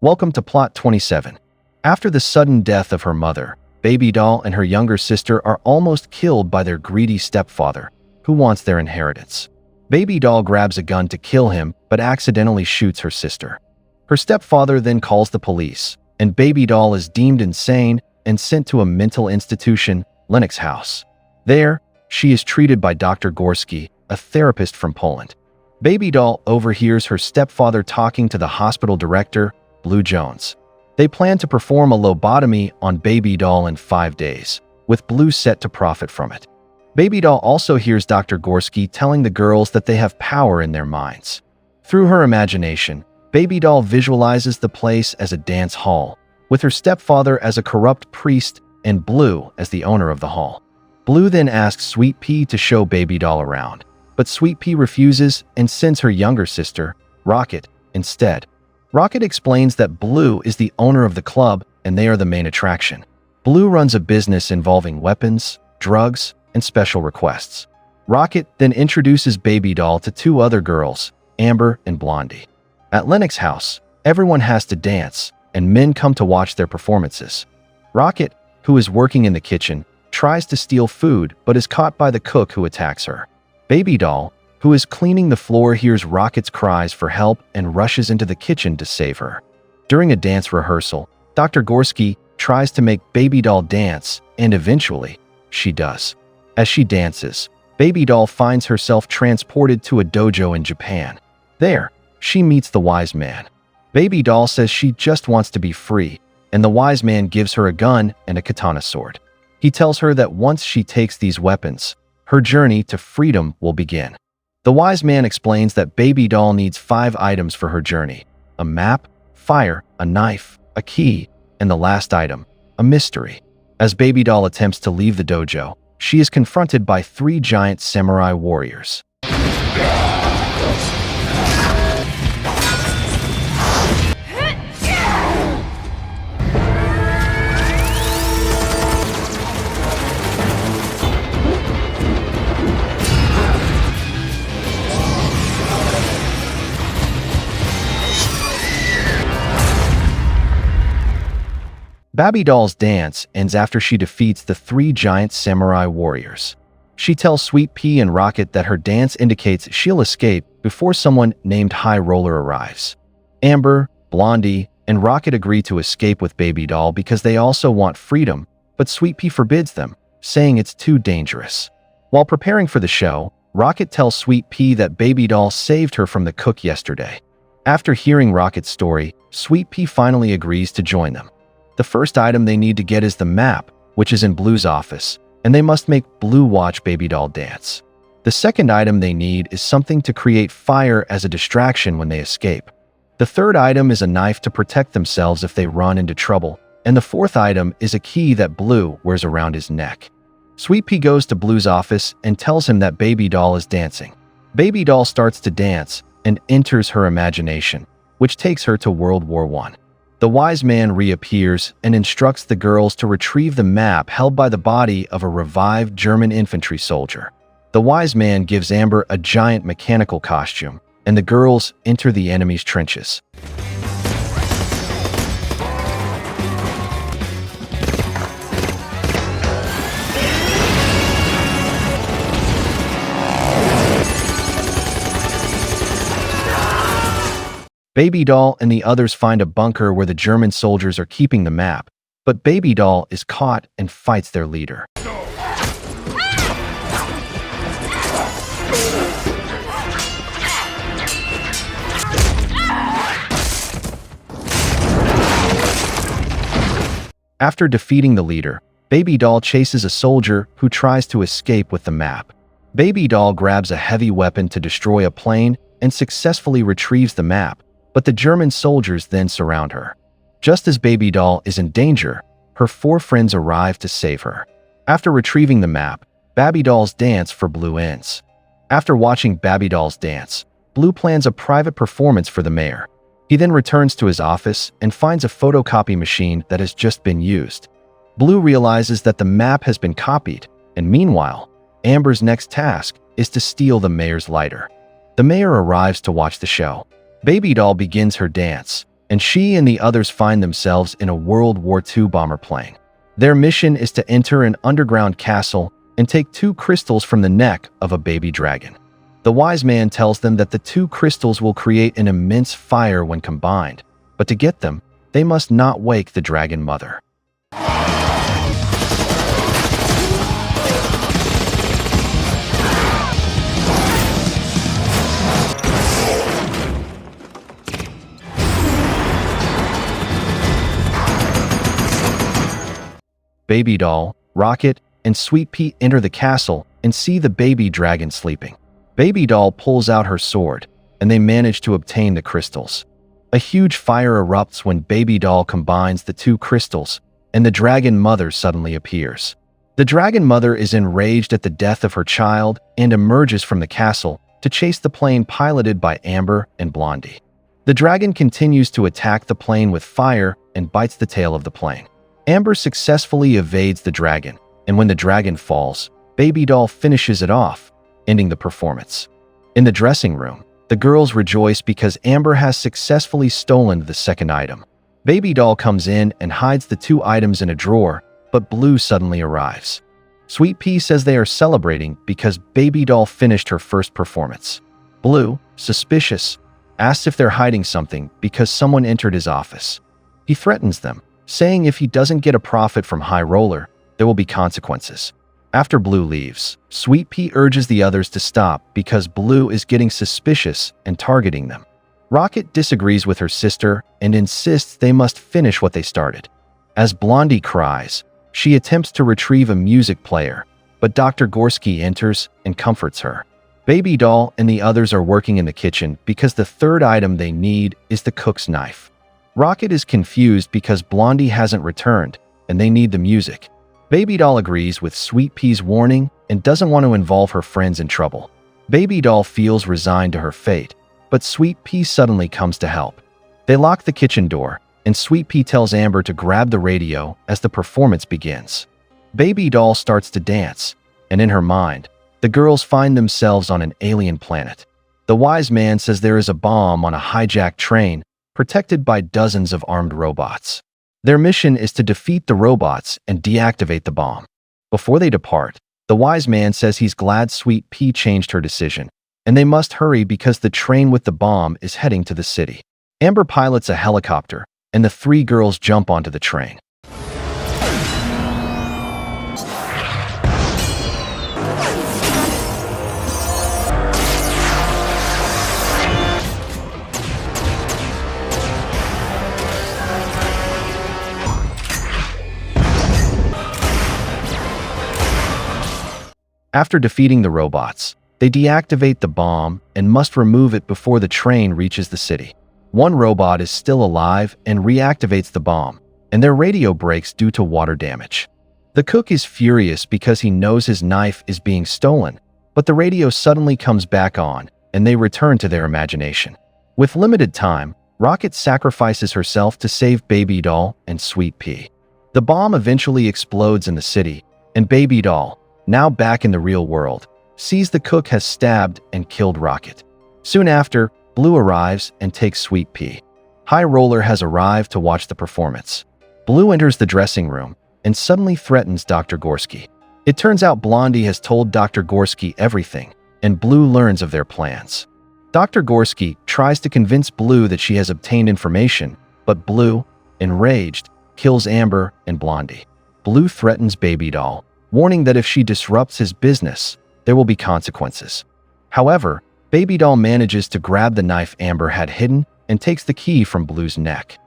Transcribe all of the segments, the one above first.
Welcome to Plot 27. After the sudden death of her mother, Babydoll and her younger sister are almost killed by their greedy stepfather, who wants their inheritance. Babydoll grabs a gun to kill him, but accidentally shoots her sister. Her stepfather then calls the police, and Babydoll is deemed insane and sent to a mental institution, Lennox House. There, she is treated by Dr. Gorski, a therapist from Poland. Babydoll overhears her stepfather talking to the hospital director, Blue Jones. They plan to perform a lobotomy on Babydoll in 5 days, with Blue set to profit from it. Babydoll also hears Dr. Gorski telling the girls that they have power in their minds. Through her imagination, Babydoll visualizes the place as a dance hall, with her stepfather as a corrupt priest and Blue as the owner of the hall. Blue then asks Sweet Pea to show Babydoll around, but Sweet Pea refuses and sends her younger sister, Rocket, instead. Rocket explains that Blue is the owner of the club and they are the main attraction. Blue runs a business involving weapons, drugs, and special requests. Rocket then introduces Babydoll to 2 other girls, Amber and Blondie. At Lennox House, everyone has to dance, and men come to watch their performances. Rocket, who is working in the kitchen, tries to steal food but is caught by the cook who attacks her. Babydoll, who is cleaning the floor, hears Rocket's cries for help and rushes into the kitchen to save her. During a dance rehearsal, Dr. Gorski tries to make Babydoll dance, and eventually, she does. As she dances, Babydoll finds herself transported to a dojo in Japan. There, she meets the wise man. Babydoll says she just wants to be free, and the wise man gives her a gun and a katana sword. He tells her that once she takes these weapons, her journey to freedom will begin. The wise man explains that Babydoll needs 5 items for her journey: a map, fire, a knife, a key, and the last item, a mystery. As Babydoll attempts to leave the dojo, she is confronted by 3 giant samurai warriors. Babydoll's dance ends after she defeats the 3 giant samurai warriors. She tells Sweet Pea and Rocket that her dance indicates she'll escape before someone named High Roller arrives. Amber, Blondie, and Rocket agree to escape with Babydoll because they also want freedom, but Sweet Pea forbids them, saying it's too dangerous. While preparing for the show, Rocket tells Sweet Pea that Babydoll saved her from the cook yesterday. After hearing Rocket's story, Sweet Pea finally agrees to join them. The first item they need to get is the map, which is in Blue's office, and they must make Blue watch Babydoll dance. The second item they need is something to create fire as a distraction when they escape. The third item is a knife to protect themselves if they run into trouble, and the fourth item is a key that Blue wears around his neck. Sweet Pea goes to Blue's office and tells him that Babydoll is dancing. Babydoll starts to dance and enters her imagination, which takes her to World War I. The wise man reappears and instructs the girls to retrieve the map held by the body of a revived German infantry soldier. The wise man gives Amber a giant mechanical costume, and the girls enter the enemy's trenches. Babydoll and the others find a bunker where the German soldiers are keeping the map, but Babydoll is caught and fights their leader. After defeating the leader, Babydoll chases a soldier who tries to escape with the map. Babydoll grabs a heavy weapon to destroy a plane and successfully retrieves the map, but the German soldiers then surround her. Just as Babydoll is in danger, her 4 friends arrive to save her. After retrieving the map, Babydoll's dance for Blue ends. After watching Babydoll's dance, Blue plans a private performance for the mayor. He then returns to his office and finds a photocopy machine that has just been used. Blue realizes that the map has been copied, and meanwhile, Amber's next task is to steal the mayor's lighter. The mayor arrives to watch the show. Babydoll begins her dance, and she and the others find themselves in a World War II bomber plane. Their mission is to enter an underground castle and take 2 crystals from the neck of a baby dragon. The wise man tells them that the 2 crystals will create an immense fire when combined, but to get them, they must not wake the dragon mother. Babydoll, Rocket, and Sweet Pea enter the castle and see the baby dragon sleeping. Babydoll pulls out her sword, and they manage to obtain the crystals. A huge fire erupts when Babydoll combines the 2 crystals, and the dragon mother suddenly appears. The dragon mother is enraged at the death of her child and emerges from the castle to chase the plane piloted by Amber and Blondie. The dragon continues to attack the plane with fire and bites the tail of the plane. Amber successfully evades the dragon, and when the dragon falls, Babydoll finishes it off, ending the performance. In the dressing room, the girls rejoice because Amber has successfully stolen the second item. Babydoll comes in and hides the 2 items in a drawer, but Blue suddenly arrives. Sweet Pea says they are celebrating because Babydoll finished her first performance. Blue, suspicious, asks if they're hiding something because someone entered his office. He threatens them, saying if he doesn't get a profit from High Roller, there will be consequences. After Blue leaves, Sweet Pea urges the others to stop because Blue is getting suspicious and targeting them. Rocket disagrees with her sister and insists they must finish what they started. As Blondie cries, she attempts to retrieve a music player, but Dr. Gorski enters and comforts her. Babydoll and the others are working in the kitchen because the third item they need is the cook's knife. Rocket is confused because Blondie hasn't returned, and they need the music. Babydoll agrees with Sweet Pea's warning and doesn't want to involve her friends in trouble. Babydoll feels resigned to her fate, but Sweet Pea suddenly comes to help. They lock the kitchen door, and Sweet Pea tells Amber to grab the radio as the performance begins. Babydoll starts to dance, and in her mind, the girls find themselves on an alien planet. The wise man says there is a bomb on a hijacked train protected by dozens of armed robots. Their mission is to defeat the robots and deactivate the bomb. Before they depart, the wise man says he's glad Sweet Pea changed her decision, and they must hurry because the train with the bomb is heading to the city. Amber pilots a helicopter, and the 3 girls jump onto the train. After defeating the robots, they deactivate the bomb and must remove it before the train reaches the city. One robot is still alive and reactivates the bomb, and their radio breaks due to water damage. The cook is furious because he knows his knife is being stolen, but the radio suddenly comes back on, and they return to their imagination. With limited time, Rocket sacrifices herself to save Babydoll and Sweet Pea. The bomb eventually explodes in the city, and Babydoll, now back in the real world, sees the cook has stabbed and killed Rocket. Soon after, Blue arrives and takes Sweet Pea. High Roller has arrived to watch the performance. Blue enters the dressing room and suddenly threatens Dr. Gorski. It turns out Blondie has told Dr. Gorski everything, and Blue learns of their plans. Dr. Gorski tries to convince Blue that she has obtained information, but Blue, enraged, kills Amber and Blondie. Blue threatens Babydoll, warning that if she disrupts his business, there will be consequences. However, Babydoll manages to grab the knife Amber had hidden and takes the key from Blue's neck.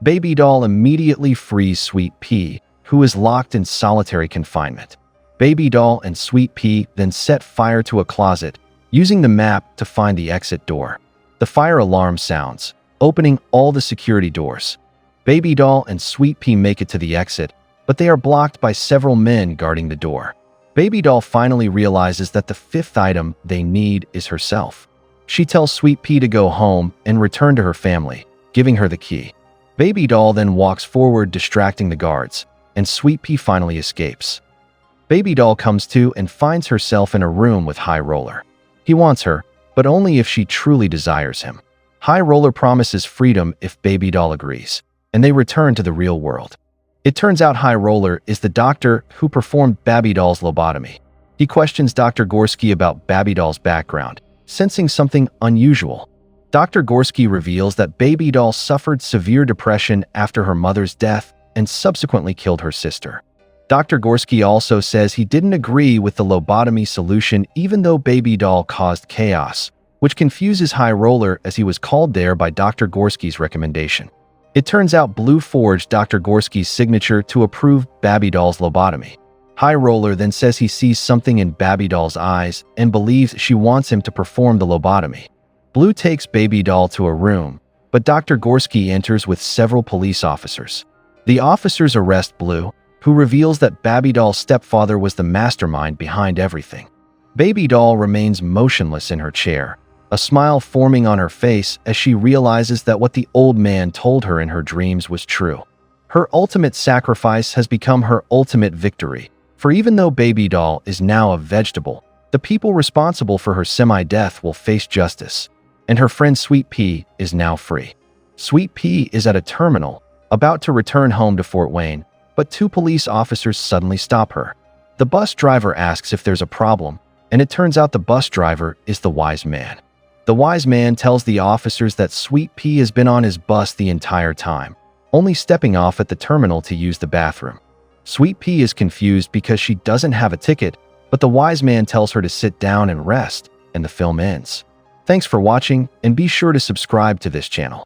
Babydoll immediately frees Sweet Pea, who is locked in solitary confinement. Babydoll and Sweet Pea then set fire to a closet, using the map to find the exit door. The fire alarm sounds, opening all the security doors. Babydoll and Sweet Pea make it to the exit, but they are blocked by several men guarding the door. Babydoll finally realizes that the 5th item they need is herself. She tells Sweet Pea to go home and return to her family, giving her the key. Babydoll then walks forward, distracting the guards, and Sweet Pea finally escapes. Babydoll comes to and finds herself in a room with High Roller. He wants her, but only if she truly desires him. High Roller promises freedom if Babydoll agrees, and they return to the real world. It turns out High Roller is the doctor who performed Babydoll's lobotomy. He questions Dr. Gorski about Babydoll's background, sensing something unusual. Dr. Gorski reveals that Babydoll suffered severe depression after her mother's death and subsequently killed her sister. Dr. Gorski also says he didn't agree with the lobotomy solution even though Babydoll caused chaos, which confuses High Roller as he was called there by Dr. Gorski's recommendation. It turns out Blue forged Dr. Gorski's signature to approve Babydoll's lobotomy. High Roller then says he sees something in Babydoll's eyes and believes she wants him to perform the lobotomy. Blue takes Babydoll to a room, but Dr. Gorski enters with several police officers. The officers arrest Blue, who reveals that Babydoll's stepfather was the mastermind behind everything. Babydoll remains motionless in her chair, a smile forming on her face as she realizes that what the old man told her in her dreams was true. Her ultimate sacrifice has become her ultimate victory, for even though Babydoll is now a vegetable, the people responsible for her semi-death will face justice, and her friend Sweet Pea is now free. Sweet Pea is at a terminal, about to return home to Fort Wayne, but two police officers suddenly stop her. The bus driver asks if there's a problem, and it turns out the bus driver is the wise man. The wise man tells the officers that Sweet Pea has been on his bus the entire time, only stepping off at the terminal to use the bathroom. Sweet Pea is confused because she doesn't have a ticket, but the wise man tells her to sit down and rest, and the film ends. Thanks for watching, and be sure to subscribe to this channel.